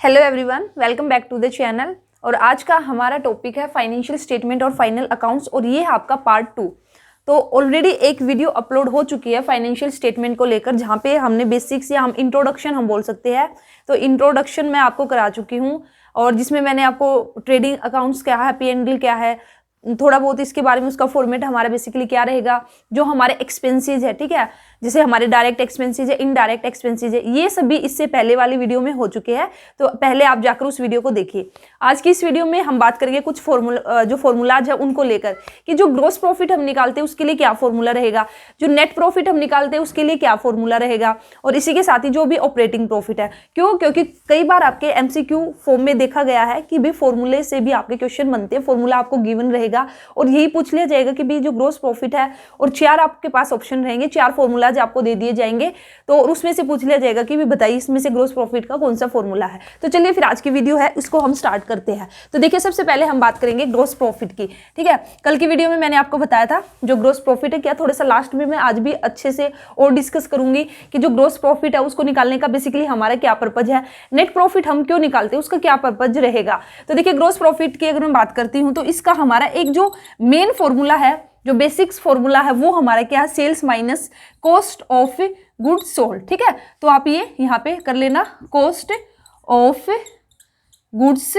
Hello everyone, welcome back to the channel. और आज का हमारा टॉपिक है फाइनेंशियल स्टेटमेंट और फाइनल अकाउंट्स, और ये है आपका पार्ट 2। तो ऑलरेडी एक वीडियो अपलोड हो चुकी है फाइनेंशियल स्टेटमेंट को लेकर, जहाँ पे हमने बेसिक्स या हम इंट्रोडक्शन हम बोल सकते हैं। तो इंट्रोडक्शन मैं आपको करा चुकी हूँ, और जिसमें मैंने आपको ट्रेडिंग अकाउंट्स क्या है, P&L क्या है, थोड़ा बहुत इसके बारे में, उसका फॉर्मेट हमारा बेसिकली क्या रहेगा, जो हमारे एक्सपेंसेस है, ठीक है, जैसे हमारे डायरेक्ट एक्सपेंसेस है, इनडायरेक्ट एक्सपेंसेस है, ये सभी इससे पहले वाली वीडियो में हो चुके हैं। तो पहले आप जाकर उस वीडियो को देखिए। आज की इस वीडियो में हम बात करेंगे कुछ फॉर्मूलाज है उनको लेकर, कि जो ग्रोस प्रॉफिट हम निकालते हैं उसके लिए क्या फॉर्मूला रहेगा, जो नेट प्रॉफिट हम निकालते हैं उसके लिए क्या फॉर्मूला रहेगा, और इसी के साथ ही जो भी ऑपरेटिंग प्रॉफिट है। क्योंकि कई बार आपके MCQ फॉर्म में देखा गया है कि भी फॉर्मूले से भी आपके क्वेश्चन बनते हैं, फॉर्मूला आपको गिवन रहेगा और यही पूछ लिया जाएगा कि भी जो ग्रोस प्रॉफिट है, और 4 आपके पास ऑप्शन रहेंगे, 4 फॉर्मूलाज आपको दे दिए जाएंगे। तो उसमें से पूछ लिया जाएगा कि भी बताइए इसमें से ग्रोस प्रॉफिट का कौन सा फॉर्मूला है। तो चलिए फिर आज की वीडियो है, इसको हम स्टार्ट करते हैं। तो देखिए, सबसे पहले हम बात करेंगे ग्रोस प्रॉफिट की, ठीक है। कल की वीडियो में मैंने आपको बताया था जो ग्रोस प्रॉफिट है क्या, थोड़ा सा लास्ट में मैं आज भी अच्छे से और डिस्कस करूंगी कि जो ग्रोस प्रॉफिट है उसको निकालने का बेसिकली हमारा क्या पर्पज है, नेट प्रॉफिट हम क्यों निकालते हैं, उसका क्या पर्पज रहेगा। तो देखिए, ग्रोस प्रॉफिट की अगर मैं बात करती हूँ तो इसका हमारा एक जो मेन फॉर्मूला है, जो बेसिक्स फॉर्मूला है, वो हमारा क्या है, sales minus cost of goods sold, ठीक है। तो आप ये यहाँ पे कर लेना, कॉस्ट ऑफ गुड्स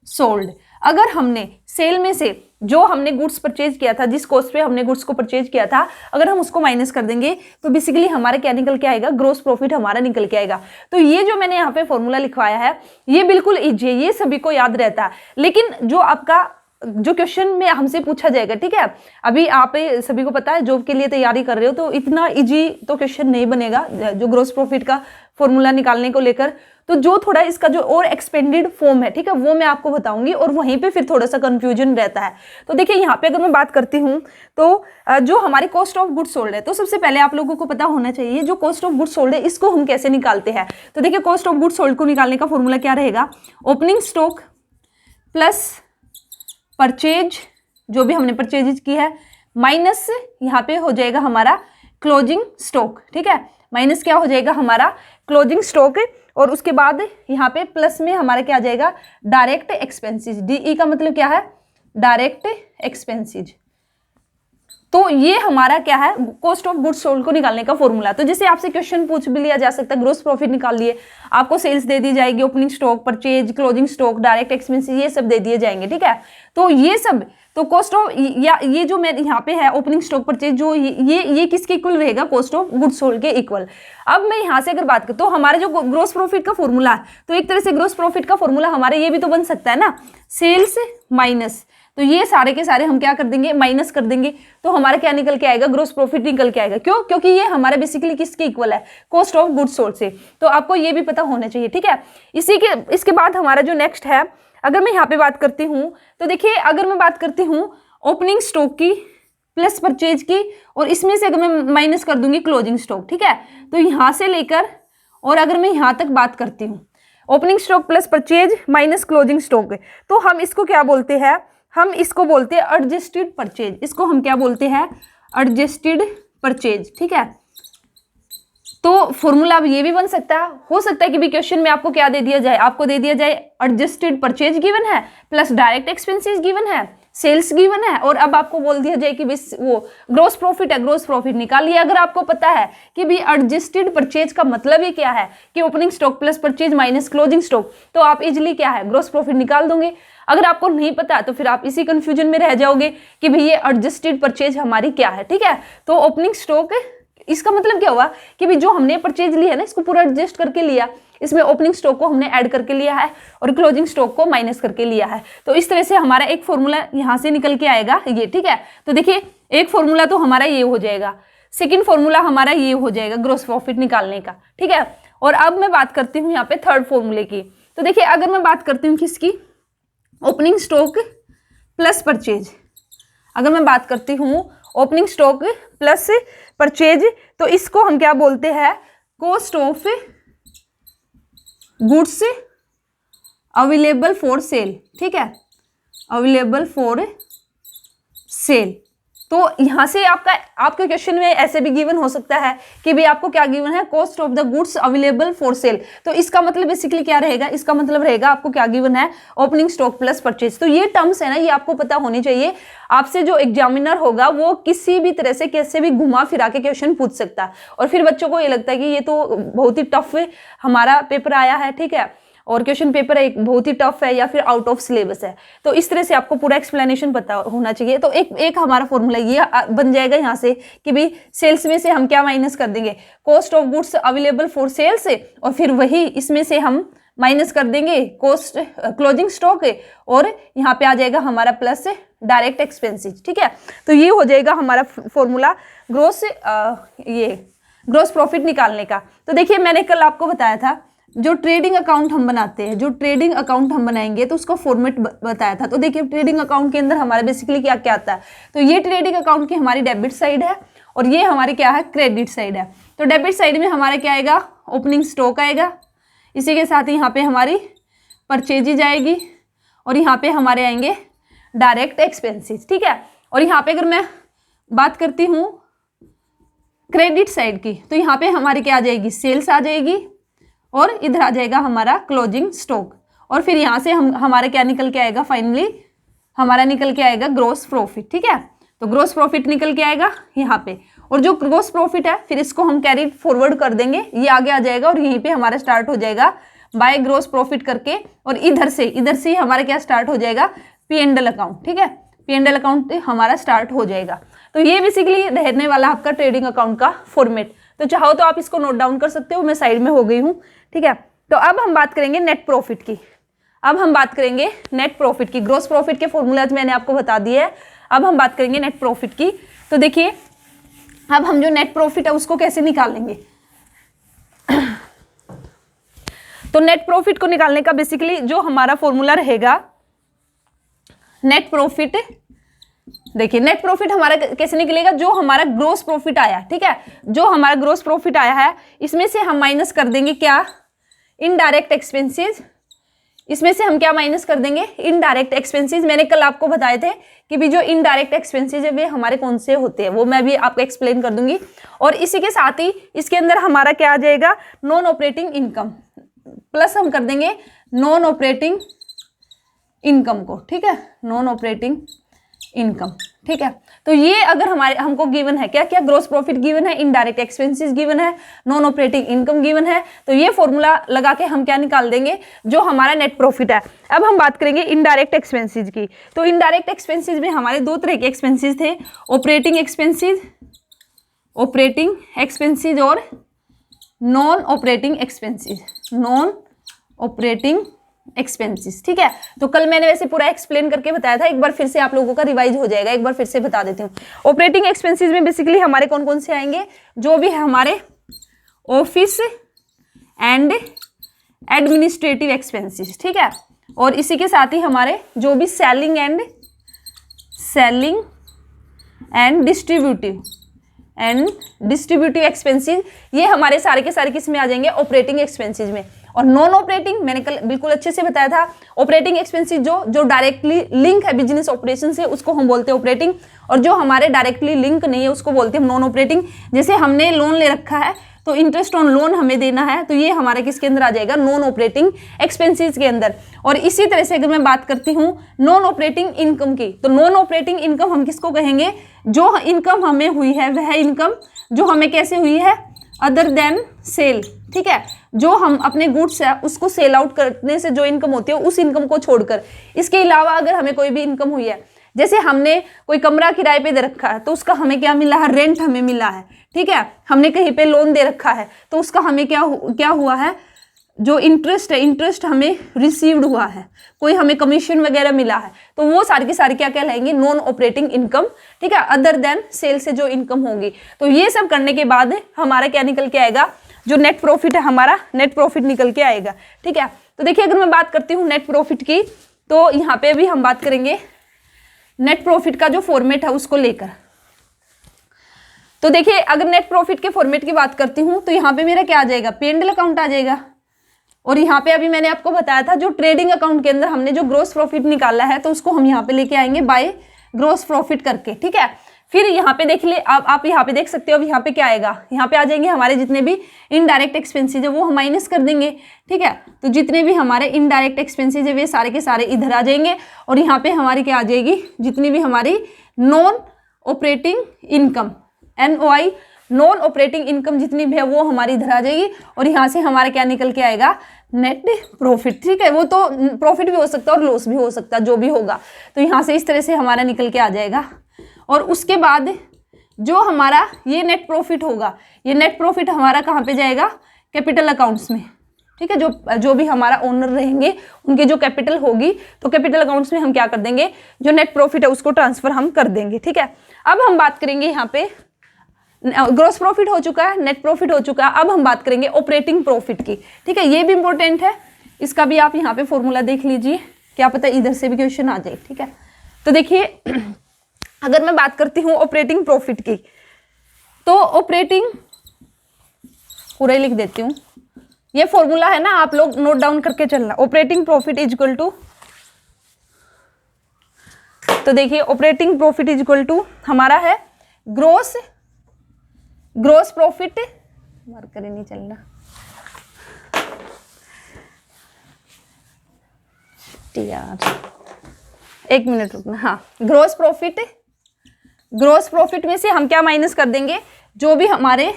सोल्ड। अगर हमने सेल में से जो हमने गुड्स परचेज किया था, जिस कॉस्ट पे हमने गुड्स को परचेज किया था, अगर हम उसको माइनस कर देंगे तो बेसिकली हमारा क्या निकल के आएगा, ग्रोस प्रॉफिट हमारा निकल के आएगा। तो ये जो मैंने यहाँ पे फॉर्मूला लिखवाया है ये बिल्कुल इजी है, ये सभी को याद रहता है। लेकिन जो आपका जो क्वेश्चन में हमसे पूछा जाएगा, ठीक है, अभी आप सभी को पता है जॉब के लिए तैयारी कर रहे हो, तो इतना इजी तो क्वेश्चन नहीं बनेगा जो ग्रोस प्रॉफिट का फॉर्मूला निकालने को लेकर। तो जो थोड़ा इसका जो और एक्सपेंडेड फॉर्म है, ठीक है, वो मैं आपको बताऊंगी, और वहीं पे फिर थोड़ा सा कंफ्यूजन रहता है। तो देखिए, यहाँ पे अगर मैं बात करती हूँ तो जो हमारी कॉस्ट ऑफ गुड्स सोल्ड है, तो सबसे पहले आप लोगों को पता होना चाहिए जो कॉस्ट ऑफ गुड्स सोल्ड है इसको हम कैसे निकालते हैं। तो देखिए, कॉस्ट ऑफ गुड्स सोल्ड को निकालने का फॉर्मूला क्या रहेगा, ओपनिंग स्टॉक प्लस परचेज, जो भी हमने परचेज की है, माइनस यहाँ पे हो जाएगा हमारा क्लोजिंग स्टॉक, ठीक है, माइनस क्या हो जाएगा हमारा क्लोजिंग स्टॉक, और उसके बाद यहाँ पे प्लस में हमारा क्या आ जाएगा, डायरेक्ट एक्सपेंसेस। DE का मतलब क्या है, डायरेक्ट एक्सपेंसेस। तो ये हमारा क्या है, कॉस्ट ऑफ गुड्स सोल्ड को निकालने का फॉर्मूला। तो जैसे आपसे क्वेश्चन पूछ भी लिया जा सकता है, ग्रोस प्रॉफिट निकाल लिए, आपको सेल्स दे दी जाएगी, opening stock, purchase, closing stock, direct expenses, ये सब दे दिए जाएंगे, ठीक है। तो ये सब, तो कॉस्ट ऑफ, या ये जो मैं यहाँ पे है ओपनिंग स्टॉक, परचेज, जो ये किसके इक्वल रहेगा, कॉस्ट ऑफ गुड्स सोल्ड के इक्वल। अब मैं यहाँ से अगर बात करूँ तो हमारे जो ग्रोस प्रॉफिट का फॉर्मूला है, तो एक तरह से ग्रोस प्रॉफिट का फॉर्मूला हमारे ये भी तो बन सकता है ना, सेल्स माइनस, तो ये सारे के सारे हम क्या कर देंगे, माइनस कर देंगे, तो हमारा क्या निकल के आएगा, ग्रोस प्रॉफिट निकल के आएगा। क्यों? क्योंकि ये हमारा बेसिकली किसके इक्वल है, कॉस्ट ऑफ गुड्स सोल्ड से। तो आपको ये भी पता होना चाहिए, ठीक है। इसके बाद हमारा जो नेक्स्ट है, अगर मैं यहाँ पे बात करती हूँ तो देखिए, अगर मैं बात करती हूँ ओपनिंग स्टॉक की प्लस परचेज की, और इसमें से अगर मैं माइनस कर दूंगी क्लोजिंग स्टॉक, ठीक है, तो यहाँ से लेकर और अगर मैं यहाँ तक बात करती हूँ, opening stock plus purchase minus closing stock, तो हम इसको क्या बोलते हैं, हम इसको बोलते हैं एडजस्टेड परचेज। इसको हम क्या बोलते हैं, एडजस्टेड परचेज, ठीक है। तो फॉर्मूला अब ये भी बन सकता है, हो सकता है कि भी क्वेश्चन में आपको क्या दे दिया जाए, आपको दे दिया जाए एडजस्टेड परचेज गिवन है, प्लस डायरेक्ट एक्सपेंसेस गिवन है, सेल्स गिवन है, और अब आपको बोल दिया जाए कि वो ग्रोस प्रॉफिट है, ग्रोस प्रॉफिट निकालिए। अगर आपको पता है कि भी एडजस्टेड परचेज का मतलब ही क्या है कि opening stock plus purchase minus closing stock, तो आप इजिली क्या है, ग्रोस प्रॉफिट निकाल दोगे। अगर आपको नहीं पता तो फिर आप इसी कंफ्यूजन में रह जाओगे कि भाई ये एडजस्टेड परचेज हमारी क्या है, ठीक है। तो ओपनिंग स्टॉक, इसका मतलब क्या हुआ कि भी जो हमने परचेज लिया ना, इसको पूरा एडजस्ट करके लिया, इसमें ओपनिंग स्टॉक को हमने ऐड करके लिया है और क्लोजिंग स्टॉक को माइनस करके लिया है। तो इस तरह से हमारा एक फॉर्मूला यहाँ से निकल के आएगा ये, ठीक है। तो देखिए, एक फॉर्मूला तो हमारा ये हो जाएगा, सेकेंड फॉर्मूला हमारा ये हो जाएगा ग्रोस प्रॉफिट निकालने का, ठीक है। और अब मैं बात करती हूँ यहाँ पे थर्ड फॉर्मूले की। तो देखिए, अगर मैं बात करती हूँ किसकी, ओपनिंग स्टॉक प्लस परचेज, अगर मैं बात करती हूँ ओपनिंग स्टॉक प्लस परचेज, तो इसको हम क्या बोलते हैं, cost of goods available for sale, ठीक है, अवेलेबल फॉर सेल। तो यहाँ से आपके क्वेश्चन में ऐसे भी गिवन हो सकता है कि भाई आपको क्या गिवन है, cost of the goods available for sale. तो इसका मतलब बेसिकली क्या रहेगा, इसका मतलब रहेगा आपको क्या गिवन है, ओपनिंग स्टॉक प्लस परचेज। तो ये टर्म्स है ना, ये आपको पता होनी चाहिए। आपसे जो एग्जामिनर होगा वो किसी भी तरह से कैसे भी घुमा फिरा के क्वेश्चन पूछ सकता है, और फिर बच्चों को ये लगता है कि ये तो बहुत ही टफ हमारा पेपर आया है, ठीक है, और क्वेश्चन पेपर एक बहुत ही टफ है या फिर आउट ऑफ सिलेबस है। तो इस तरह से आपको पूरा एक्सप्लेनेशन पता होना चाहिए। तो एक हमारा फॉर्मूला ये बन जाएगा यहाँ से कि भाई सेल्स में से हम क्या माइनस कर देंगे, cost of goods available for sale से, और फिर वही इसमें से हम माइनस कर देंगे कॉस्ट क्लोजिंग स्टॉक, और यहाँ पे आ जाएगा हमारा प्लस डायरेक्ट एक्सपेंसेस, ठीक है। तो ये हो जाएगा हमारा फॉर्मूला ग्रोस प्रॉफिट निकालने का। तो देखिए मैंने कल आपको बताया था जो ट्रेडिंग अकाउंट हम बनाते हैं, जो ट्रेडिंग अकाउंट हम बनाएंगे तो उसका फॉर्मेट बताया था। तो देखिए ट्रेडिंग अकाउंट के अंदर हमारा बेसिकली क्या क्या आता है, तो ये ट्रेडिंग अकाउंट की हमारी डेबिट साइड है और ये हमारी क्या है, क्रेडिट साइड है। तो डेबिट साइड में हमारा क्या आएगा, ओपनिंग स्टॉक आएगा, इसी के साथ ही यहाँ पे हमारी परचेजेज आएगी, और यहाँ पे हमारे आएंगे डायरेक्ट एक्सपेंसेस, ठीक है। और यहाँ पे अगर मैं बात करती हूँ क्रेडिट साइड की, तो यहाँ पे हमारी क्या आ जाएगी, सेल्स आ जाएगी, और इधर आ जाएगा हमारा क्लोजिंग स्टॉक, और फिर यहाँ से हमारा क्या निकल के आएगा, फाइनली हमारा निकल के आएगा ग्रोस प्रॉफिट, ठीक है। तो ग्रोस प्रॉफिट निकल के आएगा यहाँ पे, और जो ग्रोस प्रॉफिट है फिर इसको हम कैरी फॉरवर्ड कर देंगे, ये आगे आ जाएगा, और यहीं पे हमारा स्टार्ट हो जाएगा बाय ग्रोस प्रॉफिट करके, और इधर से हमारा क्या स्टार्ट हो जाएगा, P&L अकाउंट, ठीक है, P&L अकाउंट हमारा स्टार्ट हो जाएगा। तो ये बेसिकली रहने वाला आपका ट्रेडिंग अकाउंट का फॉर्मेट। तो चाहो तो आप इसको नोट डाउन कर सकते हो, मैं साइड में हो गई हूँ, ठीक है। तो अब हम बात करेंगे नेट प्रॉफिट की। अब हम बात करेंगे नेट प्रॉफिट की। ग्रोस प्रॉफिट के फॉर्मूला मैंने आपको बता दिया है, अब हम बात करेंगे नेट प्रॉफिट की। तो देखिए अब हम जो नेट प्रॉफिट है उसको कैसे निकालेंगे। तो नेट प्रॉफिट को निकालने का बेसिकली जो हमारा फॉर्मूला रहेगा, नेट प्रॉफिट, देखिए नेट प्रॉफिट हमारा कैसे निकलेगा, जो हमारा ग्रोस प्रॉफिट आया, ठीक है, जो हमारा ग्रोस प्रॉफिट आया है इसमें से हम माइनस कर देंगे क्या, इनडायरेक्ट एक्सपेंसेस। इसमें से हम क्या माइनस कर देंगे, इनडायरेक्ट एक्सपेंसेस। मैंने कल आपको बताए थे कि भी जो इनडायरेक्ट एक्सपेंसेस है वे हमारे कौन से होते हैं, वो मैं भी आपको एक्सप्लेन कर दूंगी। और इसी के साथ ही इसके अंदर हमारा क्या आ जाएगा, नॉन ऑपरेटिंग इनकम, प्लस हम कर देंगे नॉन ऑपरेटिंग इनकम को, ठीक है, नॉन ऑपरेटिंग इनकम, ठीक है। तो ये अगर हमको गिवन है क्या क्या, ग्रोस प्रॉफिट गिवन है, इनडायरेक्ट एक्सपेंसेस गिवन है, नॉन ऑपरेटिंग इनकम गिवन है, तो ये फॉर्मूला लगा के हम क्या निकाल देंगे, जो हमारा नेट प्रॉफिट है। अब हम बात करेंगे इनडायरेक्ट एक्सपेंसेस की। तो इनडायरेक्ट एक्सपेंसेस में हमारे दो तरह के एक्सपेंसेस थे, ऑपरेटिंग एक्सपेंसेस और नॉन ऑपरेटिंग एक्सपेंसेस, ठीक है। तो कल मैंने वैसे पूरा एक्सप्लेन करके बताया था, एक बार फिर से आप लोगों का रिवाइज हो जाएगा, एक बार फिर से बता देती हूँ। ऑपरेटिंग एक्सपेंसेस में बेसिकली हमारे कौन कौन से आएंगे, जो भी है हमारे ऑफिस एंड एडमिनिस्ट्रेटिव एक्सपेंसेस, ठीक है, और इसी के साथ ही हमारे जो भी सेलिंग एंड डिस्ट्रीब्यूटिव एक्सपेंसेस, ये हमारे सारे के सारे किस में आ जाएंगे, ऑपरेटिंग एक्सपेंसेस में। और नॉन ऑपरेटिंग मैंने कल बिल्कुल अच्छे से बताया था, ऑपरेटिंग एक्सपेंसेस जो डायरेक्टली लिंक है बिजनेस ऑपरेशन से उसको हम बोलते हैं ऑपरेटिंग, और जो हमारे डायरेक्टली लिंक नहीं है उसको बोलते हैं नॉन ऑपरेटिंग। जैसे हमने लोन ले रखा है तो इंटरेस्ट ऑन लोन हमें देना है, तो ये हमारे किसके अंदर आ जाएगा, नॉन ऑपरेटिंग एक्सपेंसेस के अंदर। और इसी तरह से अगर मैं बात करती हूँ नॉन ऑपरेटिंग इनकम की, तो नॉन ऑपरेटिंग इनकम हम किसको कहेंगे, जो इनकम हमें हुई है वह इनकम जो हमें कैसे हुई है, अदर देन सेल, ठीक है, जो हम अपने गुड्स है उसको सेल आउट करने से जो इनकम होती है उस इनकम को छोड़कर। इसके अलावा अगर हमें कोई भी इनकम हुई है, जैसे हमने कोई कमरा किराए पे दे रखा है तो उसका हमें क्या मिला है, रेंट हमें मिला है, ठीक है, हमने कहीं पे लोन दे रखा है तो उसका हमें क्या हुआ है, जो इंटरेस्ट है, इंटरेस्ट हमें रिसीव्ड हुआ है, कोई हमें कमीशन वगैरह मिला है, तो वो सारी की सारी क्या कहलाएंगी, नॉन ऑपरेटिंग इनकम, ठीक है, अदर देन सेल से जो इनकम होगी। तो ये सब करने के बाद हमारा क्या निकल के आएगा, जो नेट प्रॉफिट है हमारा नेट प्रॉफिट निकल के आएगा, ठीक है। तो देखिए अगर मैं बात करती हूँ नेट प्रॉफिट की, तो यहाँ पे भी हम बात करेंगे नेट प्रॉफिट का जो फॉर्मेट है उसको लेकर। तो देखिए अगर नेट प्रॉफिट के फॉर्मेट की बात करती हूँ तो यहाँ पे मेरा क्या आ जाएगा, P&L अकाउंट आ जाएगा, और यहाँ पे अभी मैंने आपको बताया था जो ट्रेडिंग अकाउंट के अंदर हमने जो ग्रोस प्रॉफिट निकाला है तो उसको हम यहाँ पे लेके आएंगे बाय ग्रोस प्रॉफिट करके, ठीक है। फिर यहाँ पे देख ले आप यहाँ पे देख सकते हो। अब यहाँ पे क्या आएगा, यहाँ पे आ जाएंगे हमारे जितने भी इनडायरेक्ट एक्सपेंसेस है वो हम माइनस कर देंगे, ठीक है। तो जितने भी हमारे इनडायरेक्ट एक्सपेंसेस है वे सारे के सारे इधर आ जाएंगे और यहाँ पे हमारी क्या आ जाएगी, जितनी भी हमारी non operating income NOI non operating income जितनी भी है वो हमारी इधर आ जाएगी और यहाँ से हमारा क्या निकल के आएगा, नेट प्रॉफिट, ठीक है। वो तो प्रॉफिट भी हो सकता है और लॉस भी हो सकता है, जो भी होगा। तो यहाँ से इस तरह से हमारा निकल के आ जाएगा और उसके बाद जो हमारा ये नेट प्रॉफिट होगा, ये नेट प्रॉफिट हमारा कहाँ पे जाएगा, कैपिटल अकाउंट्स में, ठीक है। जो भी हमारा ओनर रहेंगे उनकी जो कैपिटल होगी तो कैपिटल अकाउंट्स में हम क्या कर देंगे, जो नेट प्रॉफिट है उसको ट्रांसफर हम कर देंगे, ठीक है। अब हम बात करेंगे यहाँ पे ग्रॉस प्रॉफिट हो चुका है, नेट प्रॉफिट हो चुका है। अब हम बात करेंगे ऑपरेटिंग प्रॉफिट की, ठीक है। ये भी इंपॉर्टेंट है, इसका भी आप यहाँ पे फॉर्मूला देख लीजिए, क्या पता इधर से भी क्वेश्चन आ जाए, ठीक है। तो देखिए अगर मैं बात करती हूँ ऑपरेटिंग प्रॉफिट की, तो ऑपरेटिंग पूरा ही लिख देती हूँ, ये फॉर्मूला है ना, आप लोग नोट डाउन करके चलना। Operating profit is equal to, तो देखिए operating profit is equal to हमारा है ग्रोस प्रॉफिट, मार्कर ही नहीं चलना, यार एक मिनट रुकना, हाँ। ग्रोस प्रॉफिट में से हम क्या माइनस कर देंगे, जो भी हमारे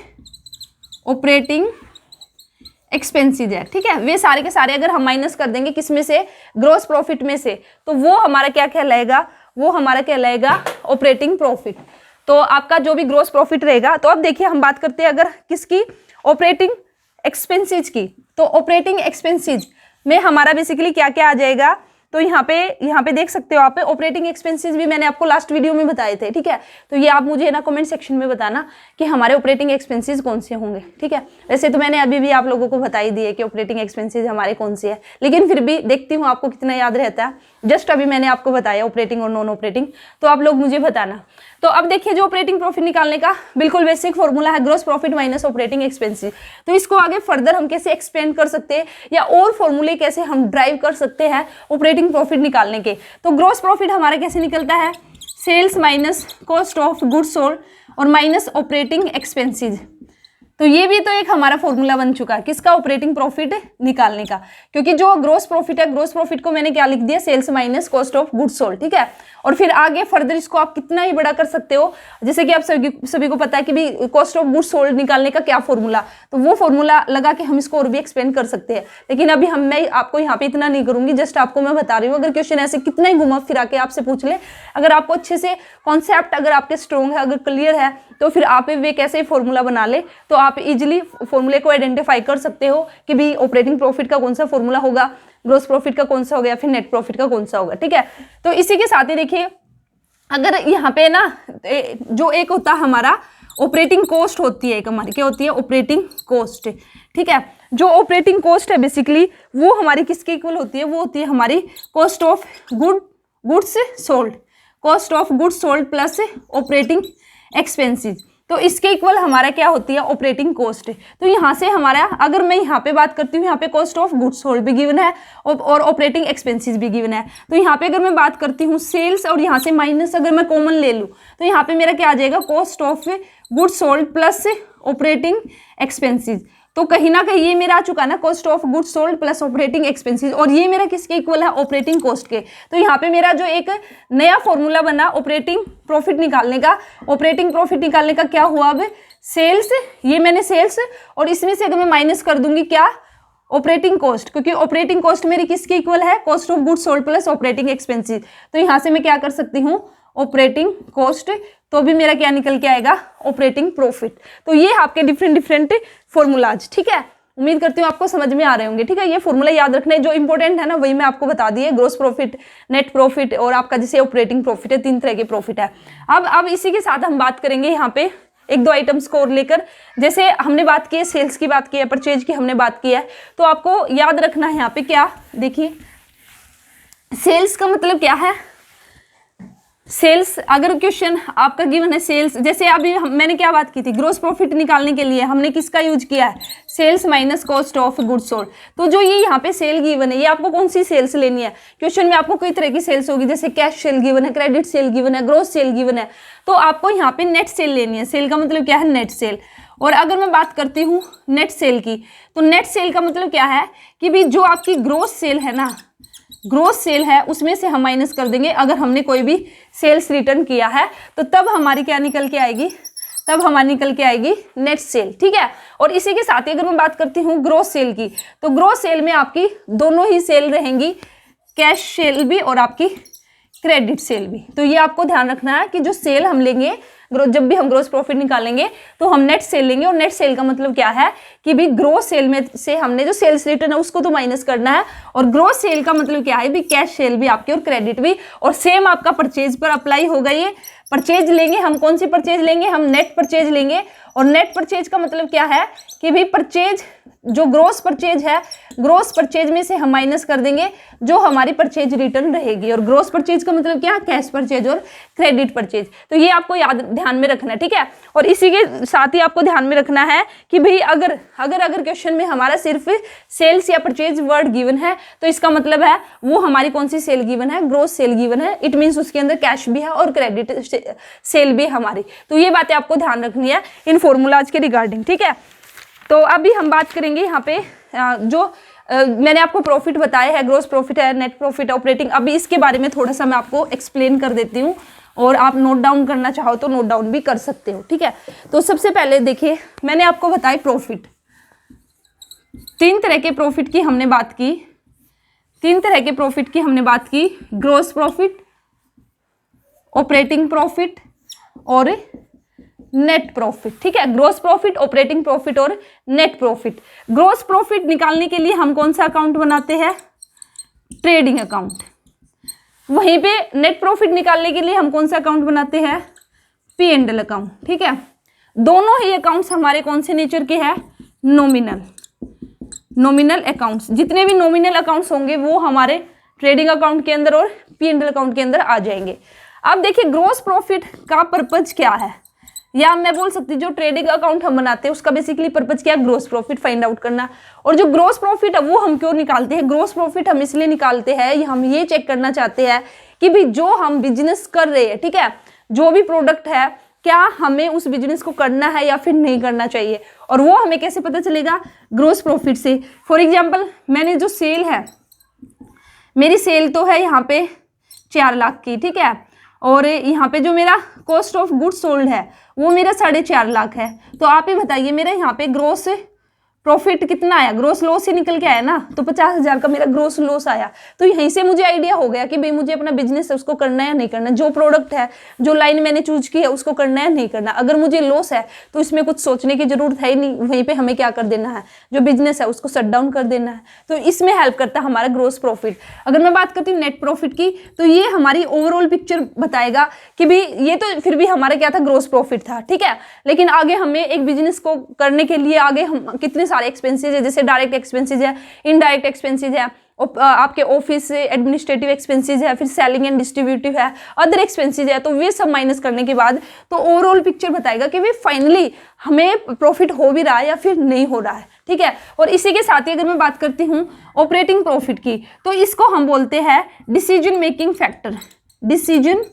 ऑपरेटिंग एक्सपेंसेस है, ठीक है, वे सारे के सारे अगर हम माइनस कर देंगे किस में से, ग्रोस प्रॉफिट में से, तो वो हमारा क्या कहलाएगा, वो हमारा कहलाएगा ऑपरेटिंग प्रॉफिट। तो आपका जो भी ग्रोस प्रॉफिट रहेगा, तो अब देखिए हम बात करते हैं अगर किसकी, ऑपरेटिंग एक्सपेंसेस की। तो ऑपरेटिंग एक्सपेंसेस में हमारा बेसिकली क्या क्या आ जाएगा, तो यहाँ पे देख सकते हो आप, ऑपरेटिंग एक्सपेंसेस भी मैंने आपको लास्ट वीडियो में बताए थे, ठीक है। तो ये आप मुझे ना कमेंट सेक्शन में बताना कि हमारे ऑपरेटिंग एक्सपेंसेस कौन से होंगे, ठीक है। वैसे तो मैंने अभी भी आप लोगों को बता ही दिए कि ऑपरेटिंग एक्सपेंसेस हमारे कौन से है, लेकिन फिर भी देखती हूँ आपको कितना याद रहता है। जस्ट अभी मैंने आपको बताया ऑपरेटिंग और नॉन ऑपरेटिंग, तो आप लोग मुझे बताना। तो अब देखिए जो ऑपरेटिंग प्रॉफिट निकालने का बिल्कुल बेसिक फॉर्मूला है, gross profit minus operating expenses. तो इसको आगे फर्दर हम कैसे एक्सपेंड कर सकते हैं या और फॉर्मूले कैसे हम ड्राइव कर सकते हैं ऑपरेटिंग प्रॉफिट निकालने के। तो ग्रॉस प्रॉफिट हमारा कैसे निकलता है, sales minus cost of goods sold और माइनस ऑपरेटिंग एक्सपेंसेस। तो ये भी तो एक हमारा फॉर्मूला बन चुका है किसका, ऑपरेटिंग प्रॉफिट निकालने का। क्योंकि जो ग्रोस प्रॉफिट है, ग्रोस प्रॉफिट को मैंने क्या लिख दिया, sales minus cost of goods sold, ठीक है। और फिर आगे फर्दर इसको आप कितना ही बड़ा कर सकते हो, जैसे कि आप सभी को पता है कि भी कॉस्ट ऑफ गुड्स सोल्ड निकालने का क्या फॉर्मूला, तो वो फॉर्मूला लगा के हम इसको और भी एक्सपेंड कर सकते हैं। लेकिन अभी मैं आपको यहाँ पे इतना नहीं करूंगी, जस्ट आपको मैं बता रही हूँ। अगर क्वेश्चन ऐसे कितना ही घुमा फिरा के आपसे पूछ ले, अगर आपको अच्छे से कॉन्सेप्ट अगर आपके स्ट्रॉन्ग है, अगर क्लियर है, तो फिर आप वे कैसे फॉर्मूला बना ले, तो आप इजिली फॉर्मूले को आइडेंटिफाई कर सकते हो कि भी ऑपरेटिंग प्रॉफिट का कौन सा फॉर्मूला होगा, ग्रोस प्रॉफिट का कौन सा होगा या फिर नेट प्रॉफिट का कौन सा होगा, ठीक है। तो इसी के साथ ही देखिए अगर यहाँ पे ना जो एक होता है हमारा ऑपरेटिंग कॉस्ट होती है, एक हमारी क्या होती है, ऑपरेटिंग कॉस्ट, ठीक है। जो ऑपरेटिंग कॉस्ट है बेसिकली वो हमारी किसके इक्वल होती है, वो होती है हमारी cost of goods sold, cost of goods sold plus operating expenses. तो इसके इक्वल हमारा क्या होती है, ऑपरेटिंग कॉस्ट। तो यहाँ से हमारा, अगर मैं यहाँ पे बात करती हूँ, यहाँ पे कॉस्ट ऑफ गुड्स सोल्ड भी गिवन है और ऑपरेटिंग एक्सपेंसेस भी गिवन है। तो यहाँ पे अगर मैं बात करती हूँ सेल्स और यहाँ से माइनस अगर मैं कॉमन ले लूँ, तो यहाँ पे मेरा क्या आ जाएगा, cost of goods sold plus operating expenses. तो कहीं ना कहीं ये मेरा आ चुका है ना, cost of goods sold plus operating expenses, और ये मेरा किसके इक्वल है, ऑपरेटिंग कॉस्ट के। तो यहाँ पे मेरा जो एक नया फॉर्मूला बना ऑपरेटिंग प्रॉफिट निकालने का, ऑपरेटिंग प्रॉफिट निकालने का क्या हुआ, अब सेल्स, ये मैंने सेल्स और इसमें से अगर मैं माइनस कर दूंगी क्या, ऑपरेटिंग कॉस्ट, क्योंकि ऑपरेटिंग कॉस्ट मेरी किसके इक्वल है, cost of goods sold plus operating expenses. तो यहाँ से मैं क्या कर सकती हूँ, ऑपरेटिंग कॉस्ट, तो भी मेरा क्या निकल के आएगा, ऑपरेटिंग प्रॉफिट। तो ये आपके डिफरेंट फॉर्मूलाज, ठीक है। उम्मीद करती हूँ आपको समझ में आ रहे होंगे, ठीक है। ये फॉर्मूला याद रखना है, जो इंपॉर्टेंट है ना वही मैं आपको बता दिए, ग्रोस प्रॉफिट, नेट प्रॉफिट और आपका जैसे ऑपरेटिंग प्रॉफिट है, 3 तरह के प्रॉफिट है। अब इसी के साथ हम बात करेंगे यहाँ पे 1-2 आइटम्स को और लेकर, जैसे हमने बात की है सेल्स की, बात की है परचेज की, हमने बात की है। तो आपको याद रखना है यहाँ पे क्या, देखिए सेल्स का मतलब क्या है, सेल्स, अगर क्वेश्चन आपका गिवन है सेल्स, जैसे अभी मैंने क्या बात की थी, ग्रोस प्रॉफिट निकालने के लिए हमने किसका यूज किया है, sales minus cost of goods sold. तो जो ये यहाँ पे सेल गिवन है, ये आपको कौन सी सेल्स लेनी है, क्वेश्चन में आपको कई तरह की सेल्स होगी, जैसे कैश सेल गिवन है, क्रेडिट सेल गिवन है, ग्रोस सेल गिवन है, तो आपको यहाँ पे नेट सेल लेनी है। सेल का मतलब क्या है, नेट सेल। और अगर मैं बात करती हूँ नेट सेल की, तो नेट सेल का मतलब क्या है कि भी जो आपकी ग्रोस सेल है ना, ग्रोस सेल है, उसमें से हम माइनस कर देंगे। अगर हमने कोई भी सेल्स रिटर्न किया है तो तब हमारी क्या निकल के आएगी, तब हमारी निकल के आएगी नेट सेल, ठीक है। और इसी के साथ ही अगर मैं बात करती हूँ ग्रोस सेल की, तो ग्रोस सेल में आपकी दोनों ही सेल रहेंगी, कैश सेल भी और आपकी क्रेडिट सेल भी। तो ये आपको ध्यान रखना है कि जो सेल हम लेंगे, जब भी हम ग्रोस प्रॉफिट निकालेंगे तो हम नेट सेल लेंगे। और नेट सेल का मतलब क्या है कि भी ग्रोस सेल में से हमने जो सेल्स रिटर्न है उसको तो माइनस करना है, और ग्रोस सेल का मतलब क्या है भी कैश सेल भी आपकी और क्रेडिट भी। और सेम आपका परचेज पर अप्लाई होगा। ये परचेज लेंगे हम, कौन सी परचेज लेंगे, हम नेट परचेज लेंगे। और नेट परचेज का मतलब क्या है कि भी परचेज, जो ग्रोस परचेज है, ग्रोस परचेज में से हम माइनस कर देंगे जो हमारी परचेज रिटर्न रहेगी। और ग्रोस परचेज का मतलब क्या है, कैश परचेज और क्रेडिट परचेज। तो ये आपको याद ध्यान में रखना है, ठीक है। और इसी के साथ ही आपको ध्यान में रखना है कि भाई अगर क्वेश्चन में हमारा सिर्फ सेल्स या परचेज वर्ड गिवन है तो इसका मतलब है वो हमारी कौन सी सेल गिवन है, ग्रोस सेल गिवन है। इट मीन्स उसके अंदर कैश भी है और क्रेडिट सेल भी है हमारी। तो ये बातें आपको ध्यान रखनी है इन फॉर्मूलाज के रिगार्डिंग, ठीक है। तो अभी हम बात करेंगे यहाँ पे जो मैंने आपको प्रॉफिट बताया है, ग्रोस प्रॉफिट है, नेट प्रॉफिट, ऑपरेटिंग। अभी इसके बारे में थोड़ा सा मैं आपको एक्सप्लेन कर देती हूँ, और आप नोट डाउन करना चाहो तो नोट डाउन भी कर सकते हो, ठीक है। तो सबसे पहले देखिए, मैंने आपको बताया प्रॉफिट, 3 तरह के प्रॉफिट की हमने बात की, 3 तरह के प्रॉफिट की हमने बात की, ग्रोस प्रॉफिट, ऑपरेटिंग प्रॉफिट और नेट प्रॉफिट, ठीक है। ग्रोस प्रॉफिट, ऑपरेटिंग प्रॉफिट और नेट प्रॉफिट। ग्रोस प्रॉफिट निकालने के लिए हम कौन सा अकाउंट बनाते हैं, ट्रेडिंग अकाउंट। वहीं पे नेट प्रॉफिट निकालने के लिए हम कौन सा अकाउंट बनाते हैं, P&L अकाउंट, ठीक है। दोनों ही अकाउंट्स हमारे कौन से नेचर के हैं, नॉमिनल अकाउंट्स। जितने भी नॉमिनल अकाउंट्स होंगे वो हमारे ट्रेडिंग अकाउंट के अंदर और P&L अकाउंट के अंदर आ जाएंगे। अब देखिए ग्रोस प्रॉफिट का पर्पज क्या है, या मैं बोल सकती हूँ जो ट्रेडिंग अकाउंट हम बनाते हैं उसका बेसिकली पर्पज क्या है, ग्रोस प्रॉफिट फाइंड आउट करना। और जो ग्रोस प्रॉफिट है वो हम क्यों निकालते हैं, ग्रोस प्रॉफिट हम इसलिए निकालते हैं, हम ये चेक करना चाहते हैं कि भाई जो हम बिजनेस कर रहे हैं, ठीक है, जो भी प्रोडक्ट है, क्या हमें उस बिजनेस को करना है या फिर नहीं करना चाहिए। और वो हमें कैसे पता चलेगा, ग्रोस प्रॉफिट से। फॉर एग्जाम्पल, मैंने जो सेल है, मेरी सेल तो है यहाँ पे 4 लाख की, ठीक है, और यहाँ पे जो मेरा कॉस्ट ऑफ गुड्स सोल्ड है वो मेरा 4.5 लाख है। तो आप ही बताइए मेरा यहाँ पे ग्रोस प्रॉफिट कितना आया, ग्रोस लॉस ही निकल के आया ना, तो 50,000 का मेरा ग्रोस लॉस आया। तो यहीं से मुझे आइडिया हो गया कि भाई मुझे अपना बिजनेस है उसको करना है या नहीं करना, जो प्रोडक्ट है, जो लाइन मैंने चूज की है उसको करना है नहीं करना। अगर मुझे लॉस है तो इसमें कुछ सोचने की जरूरत है ही नहीं, वहीं पे हमें क्या कर देना है, जो बिजनेस है उसको शट डाउन कर देना है। तो इसमें हेल्प करता है हमारा ग्रोस प्रॉफिट। अगर मैं बात करती हूँ नेट प्रॉफिट की, तो ये हमारी ओवरऑल पिक्चर बताएगा कि भाई ये तो फिर भी हमारा क्या था, ग्रोस प्रॉफिट था, ठीक है। लेकिन आगे हमें एक बिजनेस को करने के लिए आगे हम कितने सारे एक्सपेंसेस है, जैसे डायरेक्ट एक्सपेंसेस है, इनडायरेक्ट एक्सपेंसेस है, आपके ऑफिस से एडमिनिस्ट्रेटिव एक्सपेंसेस है, फिर सेलिंग एंड डिस्ट्रीब्यूटिव है, अदर एक्सपेंसेस है। तो वे सब माइनस करने के बाद तो ओवरऑल पिक्चर बताएगा कि वे फाइनली हमें प्रॉफिट हो भी रहा है या फिर नहीं हो रहा है, ठीक है। और इसी के साथ ही अगर मैं बात करती हूँ ऑपरेटिंग प्रॉफिट की, तो इसको हम बोलते हैं decision making factor. Decision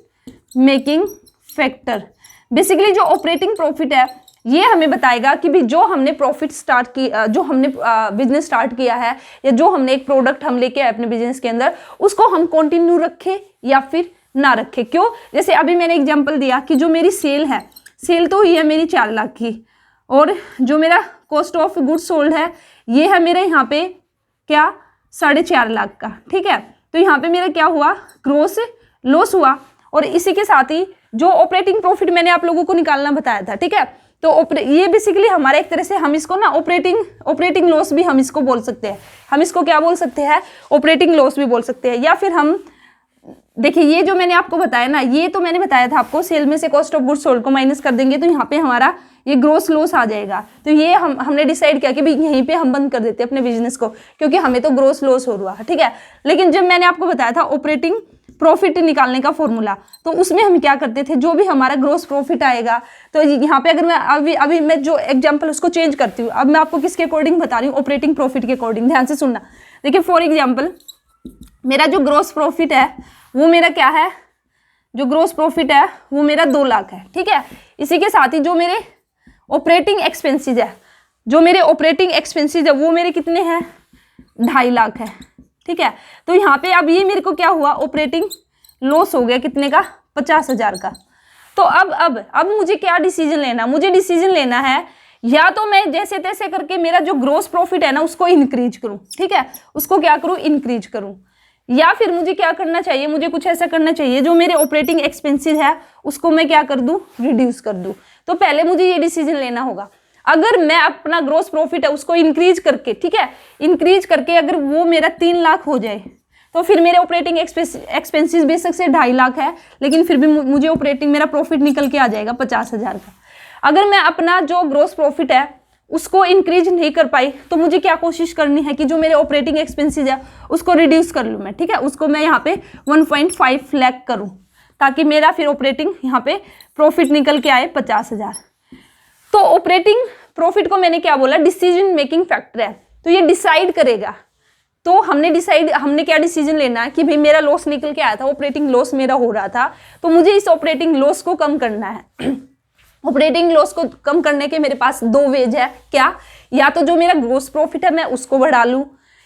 making factor basically जो ऑपरेटिंग प्रॉफिट है ये हमें बताएगा कि भी जो हमने प्रॉफिट स्टार्ट की, जो हमने बिजनेस स्टार्ट किया है, या जो हमने एक प्रोडक्ट हम लेके आए अपने बिजनेस के अंदर, उसको हम कंटिन्यू रखें या फिर ना रखें। क्यों, जैसे अभी मैंने एग्जांपल दिया कि जो मेरी सेल है, सेल तो हुई है मेरी 4 लाख की, और जो मेरा कॉस्ट ऑफ गुड्स सोल्ड है ये है मेरा यहाँ पे क्या 4.5 लाख का, ठीक है। तो यहाँ पे मेरा क्या हुआ, ग्रोस लॉस हुआ। और इसी के साथ ही जो ऑपरेटिंग प्रॉफिट मैंने आप लोगों को निकालना बताया था, ठीक है, तो ये बेसिकली हमारा एक तरह से हम इसको ना ऑपरेटिंग लॉस भी हम इसको बोल सकते हैं। हम इसको क्या बोल सकते हैं, ऑपरेटिंग लॉस भी बोल सकते हैं। या फिर हम देखिए ये जो मैंने आपको बताया ना, ये तो मैंने बताया था आपको, सेल में से कॉस्ट ऑफ गुड्स सोल्ड को माइनस कर देंगे तो यहाँ पे हमारा ये ग्रोस लॉस आ जाएगा। तो ये हमने डिसाइड किया कि भाई यहीं पे हम बंद कर देते हैं अपने बिजनेस को, क्योंकि हमें तो ग्रोस लॉस हो रहा है, ठीक है। लेकिन जब मैंने आपको बताया था ऑपरेटिंग प्रॉफिट निकालने का फॉर्मूला। तो उसमें हम क्या करते थे, जो भी हमारा ग्रोस प्रॉफिट आएगा, तो यहाँ पे अगर मैं अभी मैं जो एग्जांपल उसको चेंज करती हूँ, अब मैं आपको किसके अकॉर्डिंग बता रही हूँ, ऑपरेटिंग प्रॉफिट के अकॉर्डिंग। ध्यान से सुनना। देखिए फॉर एग्जाम्पल मेरा जो ग्रोस प्रॉफिट है वो मेरा क्या है, जो ग्रोस प्रॉफिट है वो मेरा 2 लाख है, ठीक है। इसी के साथ ही जो मेरे ऑपरेटिंग एक्सपेंसेस है, जो मेरे ऑपरेटिंग एक्सपेंसेस है वो मेरे कितने हैं, 2.5 लाख है, ठीक है। तो यहाँ पे अब ये मेरे को क्या हुआ, ऑपरेटिंग लॉस हो गया कितने का, 50,000 का। तो अब मुझे क्या डिसीजन लेना, मुझे डिसीजन लेना है या तो मैं जैसे तैसे करके मेरा जो ग्रोस प्रॉफिट है ना उसको इंक्रीज करूं, ठीक है, उसको क्या करूं, इंक्रीज करूं, या फिर मुझे क्या करना चाहिए, मुझे कुछ ऐसा करना चाहिए जो मेरे ऑपरेटिंग एक्सपेंसेस है उसको मैं क्या कर दूं, रिड्यूस कर दूं। तो पहले मुझे ये डिसीजन लेना होगा। अगर मैं अपना ग्रोस प्रॉफिट है उसको इंक्रीज करके, ठीक है, इंक्रीज करके अगर वो मेरा 3 लाख हो जाए तो फिर मेरे ऑपरेटिंग एक्सपेंसेस बेशक से 2.5 लाख है, लेकिन फिर भी मुझे ऑपरेटिंग मेरा प्रॉफिट निकल के आ जाएगा 50,000 का। अगर मैं अपना जो ग्रोस प्रॉफिट है उसको इंक्रीज नहीं कर पाई तो मुझे क्या कोशिश करनी है कि जो मेरे ऑपरेटिंग एक्सपेंसेस है उसको रिड्यूस कर लूँ मैं, ठीक है, उसको मैं यहाँ पे 1.5 लाख करूँ ताकि मेरा फिर ऑपरेटिंग यहाँ पे प्रॉफिट निकल के आए 50,000। तो ऑपरेटिंग प्रॉफिट को मैंने क्या बोला, डिसीजन मेकिंग फैक्टर है, तो ये डिसाइड करेगा। तो हमने क्या डिसीजन लेना है कि भाई मेरा लॉस निकल के आया था, ऑपरेटिंग लॉस मेरा हो रहा था, तो मुझे इस ऑपरेटिंग लॉस को कम करना है। ऑपरेटिंग लॉस को कम करने के मेरे पास 2 वेज है, क्या, या तो जो मेरा ग्रोस प्रॉफिट है मैं उसको बढ़ा लूँ,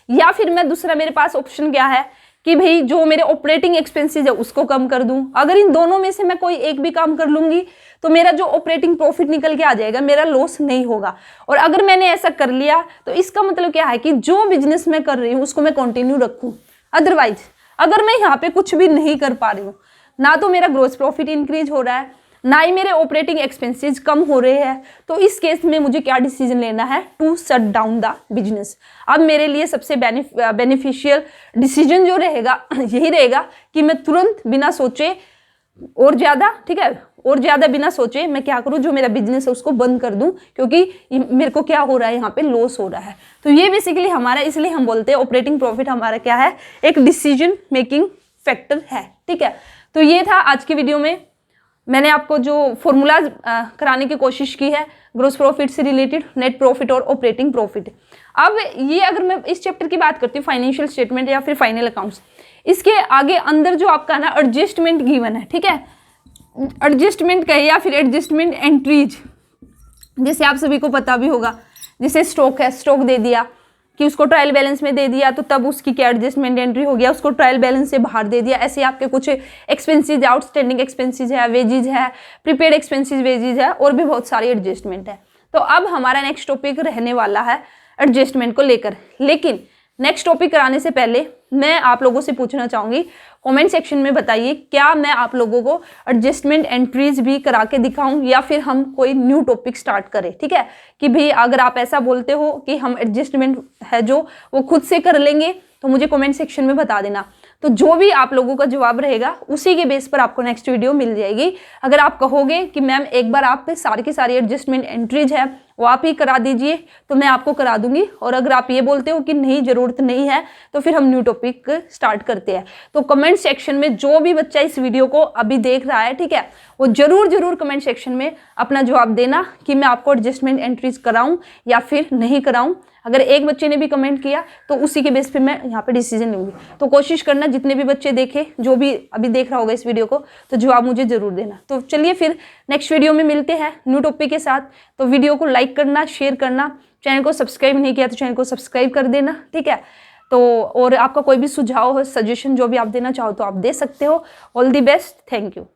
या फिर मैं दूसरा मेरे पास ऑप्शन क्या है कि भाई जो मेरे ऑपरेटिंग एक्सपेंसेस है उसको कम कर दूं। अगर इन दोनों में से मैं कोई एक भी काम कर लूंगी तो मेरा जो ऑपरेटिंग प्रॉफिट निकल के आ जाएगा, मेरा लॉस नहीं होगा। और अगर मैंने ऐसा कर लिया तो इसका मतलब क्या है कि जो बिजनेस मैं कर रही हूँ उसको मैं कंटिन्यू रखूँ। अदरवाइज अगर मैं यहाँ पे कुछ भी नहीं कर पा रही हूँ, ना तो मेरा ग्रोस प्रॉफिट इंक्रीज हो रहा है, ना ही मेरे ऑपरेटिंग एक्सपेंसेस कम हो रहे हैं, तो इस केस में मुझे क्या डिसीजन लेना है, to shut down the business. अब मेरे लिए सबसे बेनिफिशियल डिसीजन जो रहेगा यही रहेगा कि मैं तुरंत बिना सोचे और ज़्यादा, ठीक है, और ज़्यादा बिना सोचे मैं क्या करूँ, जो मेरा बिजनेस है उसको बंद कर दूँ, क्योंकि मेरे को क्या हो रहा है, यहाँ पे लॉस हो रहा है। तो ये बेसिकली हमारा, इसलिए हम बोलते हैं ऑपरेटिंग प्रॉफिट हमारा क्या है, एक डिसीजन मेकिंग फैक्टर है, ठीक है। तो ये था आज की वीडियो में, मैंने आपको जो फॉर्मूलाज कराने की कोशिश की है ग्रोस प्रॉफिट से रिलेटेड, नेट प्रॉफिट और ऑपरेटिंग प्रॉफिट। अब ये अगर मैं इस चैप्टर की बात करती हूँ, फाइनेंशियल स्टेटमेंट या फिर फाइनल अकाउंट्स, इसके आगे अंदर जो आपका ना एडजस्टमेंट गिवन है, ठीक है, एडजस्टमेंट कहे या फिर एडजस्टमेंट एंट्रीज, जैसे आप सभी को पता भी होगा, जैसे स्टॉक है, स्टॉक दे दिया कि उसको ट्रायल बैलेंस में दे दिया तो तब उसकी क्या एडजस्टमेंट एंट्री हो गया, उसको ट्रायल बैलेंस से बाहर दे दिया। ऐसे आपके कुछ एक्सपेंसेस, आउटस्टैंडिंग एक्सपेंसेस है, वेजेज है, प्रीपेड एक्सपेंसेस, वेजेज है, और भी बहुत सारी एडजस्टमेंट है। तो अब हमारा नेक्स्ट टॉपिक रहने वाला है एडजस्टमेंट को लेकर। लेकिन नेक्स्ट टॉपिक कराने से पहले मैं आप लोगों से पूछना चाहूँगी, कमेंट सेक्शन में बताइए क्या मैं आप लोगों को एडजस्टमेंट एंट्रीज भी करा के दिखाऊं या फिर हम कोई न्यू टॉपिक स्टार्ट करें, ठीक है। कि भाई अगर आप ऐसा बोलते हो कि हम एडजस्टमेंट है जो वो खुद से कर लेंगे तो मुझे कमेंट सेक्शन में बता देना। तो जो भी आप लोगों का जवाब रहेगा उसी के बेस पर आपको नेक्स्ट वीडियो मिल जाएगी। अगर आप कहोगे कि मैम एक बार आप पे सारी की सारी एडजस्टमेंट एंट्रीज है वो आप ही करा दीजिए तो मैं आपको करा दूंगी, और अगर आप ये बोलते हो कि नहीं ज़रूरत नहीं है तो फिर हम न्यू टॉपिक स्टार्ट करते हैं। तो कमेंट सेक्शन में जो भी बच्चा इस वीडियो को अभी देख रहा है, ठीक है, वो जरूर कमेंट सेक्शन में अपना जवाब देना कि मैं आपको एडजस्टमेंट एंट्रीज कराऊं या फिर नहीं कराऊं। अगर एक बच्चे ने भी कमेंट किया तो उसी के बेस पे मैं यहाँ पे डिसीजन लूंगी। तो कोशिश करना जितने भी बच्चे देखे, जो भी अभी देख रहा होगा इस वीडियो को, तो जवाब मुझे जरूर देना। तो चलिए फिर नेक्स्ट वीडियो में मिलते हैं न्यू टॉपिक के साथ। तो वीडियो को लाइक करना, शेयर करना, चैनल को सब्सक्राइब नहीं किया तो चैनल को सब्सक्राइब कर देना, ठीक है। तो और आपका कोई भी सुझाव हो, सजेशन जो भी आप देना चाहो तो आप दे सकते हो। All the best, thank you.